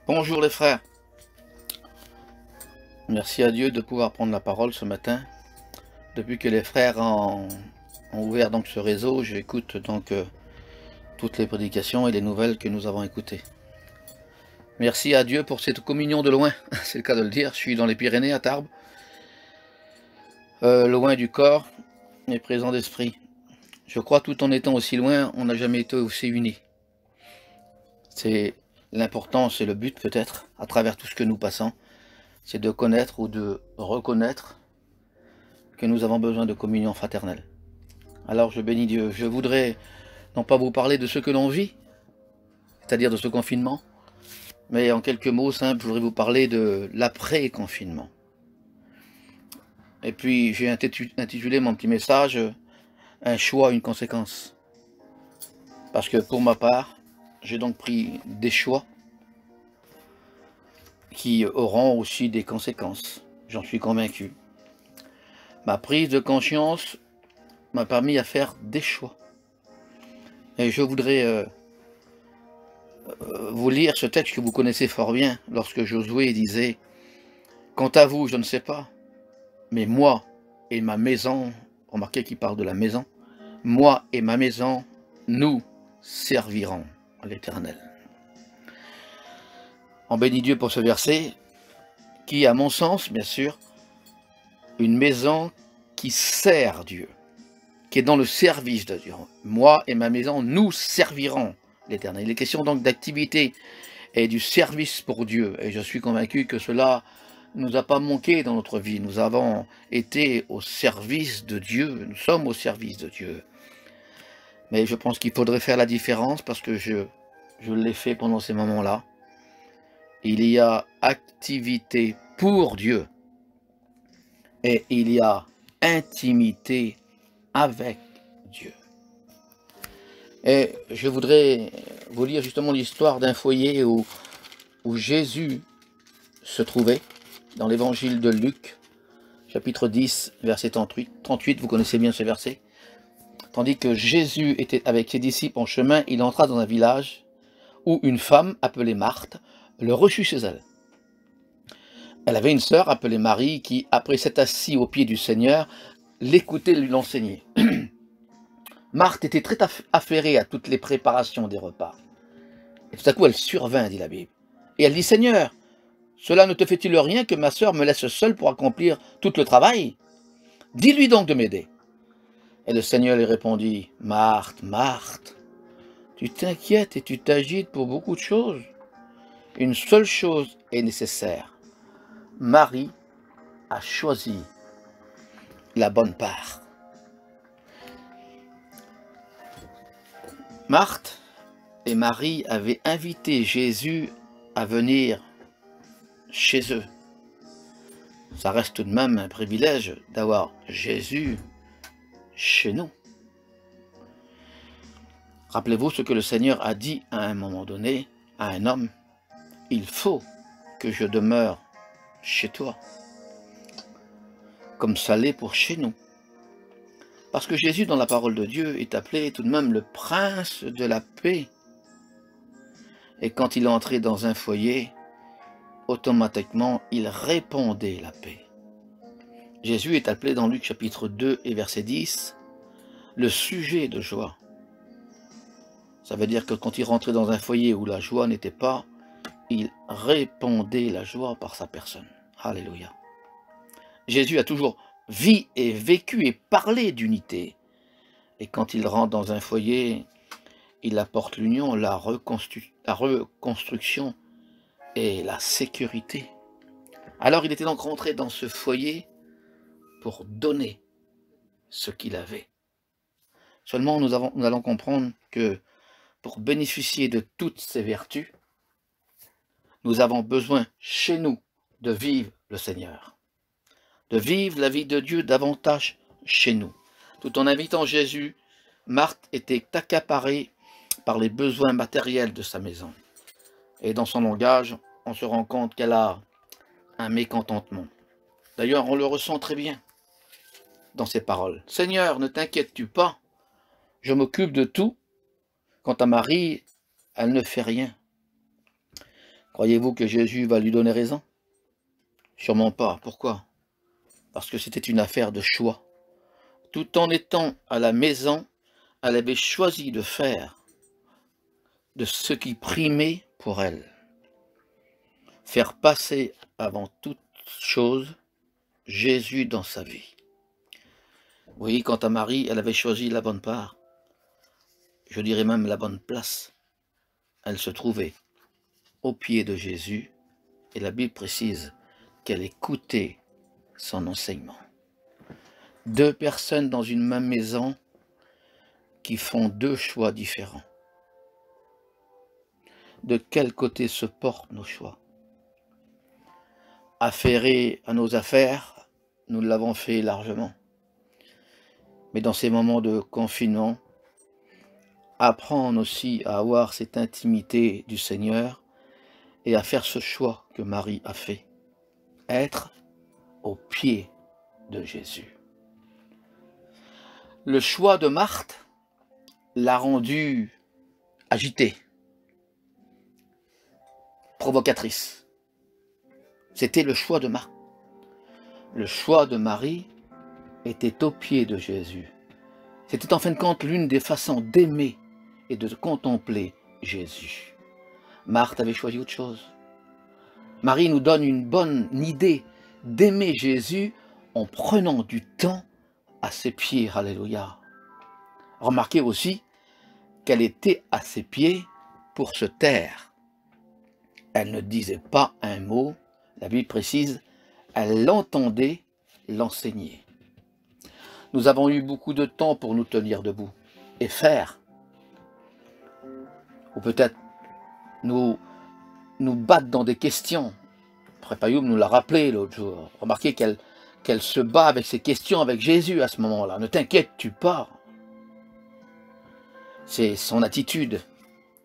Bonjour les frères, merci à Dieu de pouvoir prendre la parole ce matin. Depuis que les frères ont ouvert donc ce réseau, j'écoute donc toutes les prédications et les nouvelles que nous avons écoutées. Merci à Dieu pour cette communion de loin, c'est le cas de le dire. Je suis dans les Pyrénées à Tarbes, loin du corps mais présent d'esprit. Je crois tout en étant aussi loin, on n'a jamais été aussi unis. C'est l'importance et le but peut-être, à travers tout ce que nous passons, c'est de connaître ou de reconnaître que nous avons besoin de communion fraternelle. Alors je bénis Dieu. Je voudrais non pas vous parler de ce que l'on vit, c'est-à-dire de ce confinement, mais en quelques mots simples, je voudrais vous parler de l'après-confinement. Et puis j'ai intitulé mon petit message « Un choix, une conséquence ». Parce que pour ma part, j'ai donc pris des choix qui auront aussi des conséquences, j'en suis convaincu. Ma prise de conscience m'a permis à faire des choix. Et je voudrais vous lire ce texte que vous connaissez fort bien, lorsque Josué disait « Quant à vous, je ne sais pas, mais moi et ma maison », remarquez qu'il parle de la maison, « moi et ma maison, nous servirons l'Éternel ». On bénit Dieu pour ce verset, qui, à mon sens, bien sûr, une maison qui sert Dieu, qui est dans le service de Dieu. Moi et ma maison, nous servirons l'Éternel. Il est question donc d'activité et du service pour Dieu. Et je suis convaincu que cela ne nous a pas manqué dans notre vie. Nous avons été au service de Dieu. Nous sommes au service de Dieu. Mais je pense qu'il faudrait faire la différence parce que je l'ai fait pendant ces moments-là. Il y a activité pour Dieu et il y a intimité avec Dieu. Et je voudrais vous lire justement l'histoire d'un foyer où Jésus se trouvait, dans l'évangile de Luc, chapitre 10, verset 38, vous connaissez bien ce verset. Tandis que Jésus était avec ses disciples en chemin, il entra dans un village où une femme appelée Marthe le reçut chez elle. Elle avait une sœur appelée Marie qui, après s'être assise aux pieds du Seigneur, l'écoutait lui l'enseigner. Marthe était très affairée à toutes les préparations des repas. Et tout à coup, elle survint, dit la Bible. Et elle dit, Seigneur, cela ne te fait-il rien que ma sœur me laisse seule pour accomplir tout le travail? Dis-lui donc de m'aider. Et le Seigneur lui répondit, Marthe, Marthe, tu t'inquiètes et tu t'agites pour beaucoup de choses. Une seule chose est nécessaire. Marie a choisi la bonne part. Marthe et Marie avaient invité Jésus à venir chez eux. Ça reste tout de même un privilège d'avoir Jésus chez nous. Rappelez-vous ce que le Seigneur a dit à un moment donné à un homme. Il faut que je demeure chez toi. Comme ça l'est pour chez nous. Parce que Jésus, dans la parole de Dieu, est appelé tout de même le prince de la paix. Et quand il entrait dans un foyer, automatiquement, il répandait la paix. Jésus est appelé dans Luc chapitre 2 et verset 10, le sujet de joie. Ça veut dire que quand il rentrait dans un foyer où la joie n'était pas, il répandait la joie par sa personne. Alléluia. Jésus a toujours vu et vécu et parlé d'unité. Et quand il rentre dans un foyer, il apporte l'union, la reconstruction et la sécurité. Alors il était donc rentré dans ce foyer pour donner ce qu'il avait. Seulement nous allons comprendre que pour bénéficier de toutes ces vertus, nous avons besoin chez nous de vivre le Seigneur, de vivre la vie de Dieu davantage chez nous. Tout en invitant Jésus, Marthe était accaparée par les besoins matériels de sa maison. Et dans son langage, on se rend compte qu'elle a un mécontentement. D'ailleurs, on le ressent très bien dans ses paroles. « Seigneur, ne t'inquiètes-tu pas, je m'occupe de tout. Quant à Marie, elle ne fait rien. » Croyez-vous que Jésus va lui donner raison? Sûrement pas. Pourquoi? Parce que c'était une affaire de choix. Tout en étant à la maison, elle avait choisi de faire de ce qui primait pour elle. Faire passer avant toute chose Jésus dans sa vie. Oui, quant à Marie, elle avait choisi la bonne part. Je dirais même la bonne place. Elle se trouvait au pied de Jésus et la Bible précise qu'elle écoutait son enseignement. Deux personnes dans une même maison qui font deux choix différents. De quel côté se portent nos choix? Affairés à nos affaires, nous l'avons fait largement. Mais dans ces moments de confinement, apprendre aussi à avoir cette intimité du Seigneur et à faire ce choix que Marie a fait. Être au pied de Jésus. Le choix de Marthe l'a rendue agitée, provocatrice. C'était le choix de Marthe. Le choix de Marie était au pied de Jésus. C'était en fin de compte l'une des façons d'aimer et de contempler Jésus. Marthe avait choisi autre chose. Marie nous donne une bonne idée d'aimer Jésus en prenant du temps à ses pieds. Alléluia. Remarquez aussi qu'elle était à ses pieds pour se taire. Elle ne disait pas un mot, la Bible précise, elle l'entendait l'enseigner. Nous avons eu beaucoup de temps pour nous tenir debout et faire, ou peut-être nous battre dans des questions. Frère Payoum nous l'a rappelé l'autre jour. Remarquez qu'elle se bat avec ses questions avec Jésus à ce moment-là. Ne t'inquiètes-tu pas. C'est son attitude,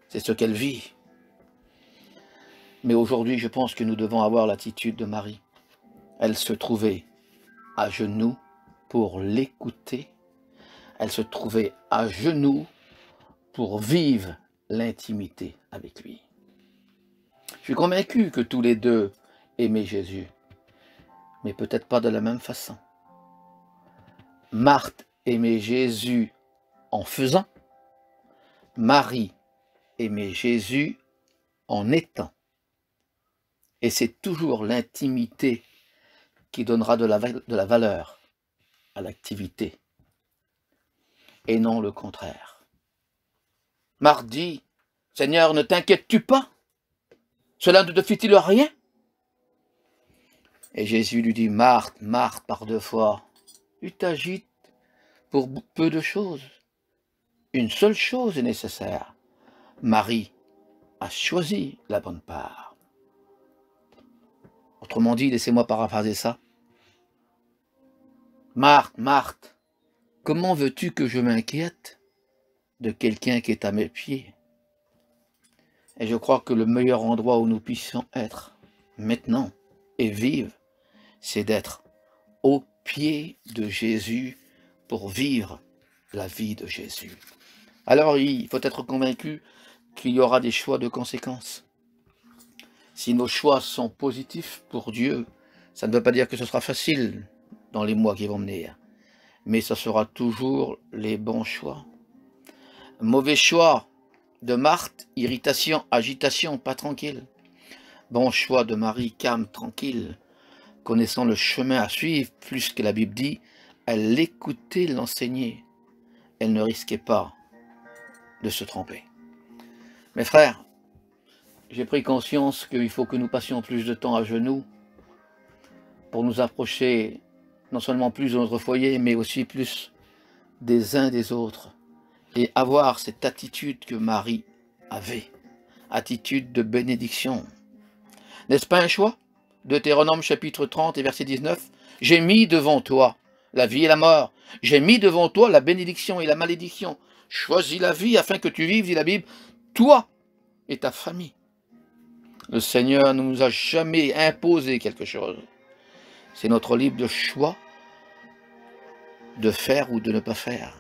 c'est ce qu'elle vit. Mais aujourd'hui, je pense que nous devons avoir l'attitude de Marie. Elle se trouvait à genoux pour l'écouter. Elle se trouvait à genoux pour vivre l'intimité avec lui. Je suis convaincu que tous les deux aimaient Jésus, mais peut-être pas de la même façon. Marthe aimait Jésus en faisant, Marie aimait Jésus en étant. Et c'est toujours l'intimité qui donnera de la valeur à l'activité, et non le contraire. Marthe dit, « Seigneur, ne t'inquiètes-tu pas? Cela ne te fit-il rien ?» Et Jésus lui dit, « Marthe, Marthe, par deux fois, tu t'agites pour peu de choses. Une seule chose est nécessaire. Marie a choisi la bonne part. » Autrement dit, laissez-moi paraphraser ça. Marthe, Marthe, comment veux-tu que je m'inquiète de quelqu'un qui est à mes pieds? Et je crois que le meilleur endroit où nous puissions être maintenant et vivre, c'est d'être au pied de Jésus pour vivre la vie de Jésus. Alors il faut être convaincu qu'il y aura des choix de conséquences. Si nos choix sont positifs pour Dieu, ça ne veut pas dire que ce sera facile dans les mois qui vont venir, mais ce sera toujours les bons choix. Mauvais choix de Marthe, irritation, agitation, pas tranquille. Bon choix de Marie, calme, tranquille, connaissant le chemin à suivre, plus que la Bible dit, elle l'écoutait l'enseigner. Elle ne risquait pas de se tromper. Mes frères, j'ai pris conscience qu'il faut que nous passions plus de temps à genoux pour nous approcher non seulement plus de notre foyer, mais aussi plus des uns des autres et avoir cette attitude que Marie avait, attitude de bénédiction. N'est-ce pas un choix? Deutéronome chapitre 30 et verset 19. J'ai mis devant toi la vie et la mort. J'ai mis devant toi la bénédiction et la malédiction. Choisis la vie afin que tu vives, dit la Bible, toi et ta famille. Le Seigneur ne nous a jamais imposé quelque chose. C'est notre libre choix de faire ou de ne pas faire.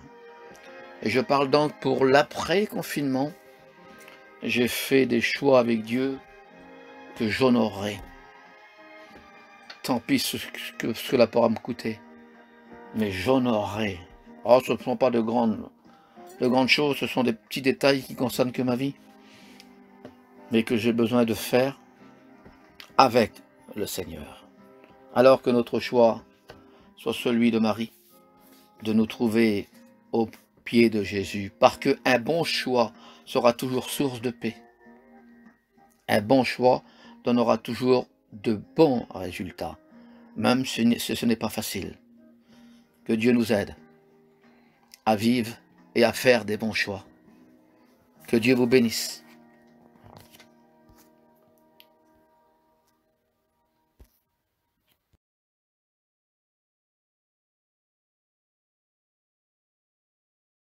Et je parle donc pour l'après-confinement. J'ai fait des choix avec Dieu que j'honorerai. Tant pis ce que cela pourra me coûter, mais j'honorerai. Oh, ce ne sont pas de grandes choses, ce sont des petits détails qui concernent que ma vie, mais que j'ai besoin de faire avec le Seigneur. Alors que notre choix soit celui de Marie, de nous trouver au pied de Jésus, parce qu'un bon choix sera toujours source de paix. Un bon choix donnera toujours de bons résultats, même si ce n'est pas facile. Que Dieu nous aide à vivre et à faire des bons choix. Que Dieu vous bénisse.